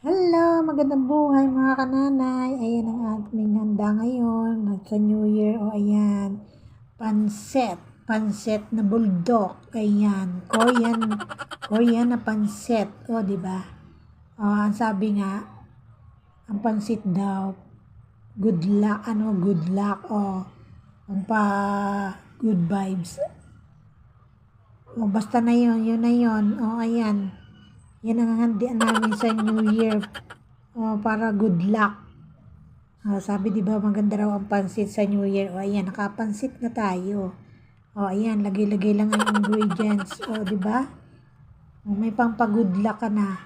Hello, magandang buhay mga kananay. Ayan ang aming handa ngayon. At sa New Year, o ayan, pansit. Pansit na bulldog. Ayan, Korean na pansit. O, di ba? O, ang sabi nga, ang pansit daw, good luck, o, ang good vibes. O, basta na yun na yun. O, ayan. Yan ang handian namin sa New Year. O, para good luck. Sabi di ba maganda raw ang pansit sa New Year. O ayan, nakapansit na tayo. O ayan, lagay-lagay lang ang ingredients. O di ba? O, may pang-good luck ka na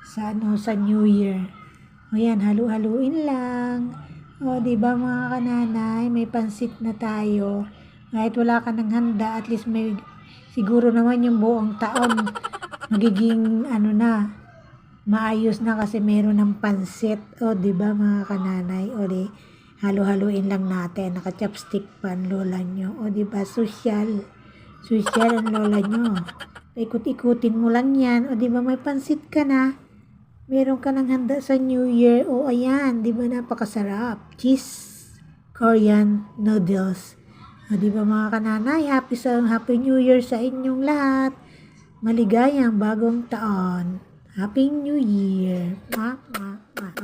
sa New Year. O ayan, halu-haluin lang. O di ba mga kananay, may pansit na tayo. Kahit wala ka ng handa, at least may siguro naman yung buong taon magiging maayos na kasi meron ng pansit. O, di ba mga kananay? O, di, halo-haluin lang natin. Naka-chopstick pa ang lola nyo. O, di ba? Social ang lola nyo. Ikot-ikutin mo lang yan. O, di ba may pansit ka na? Meron ka ng handa sa New Year. O, ayan. Di ba napakasarap? Cheese Korean noodles. O, di ba mga kananay? Happy New Year sa inyong lahat. Maligayang bagong taon. Happy New Year. Mwah, mwah, mwah.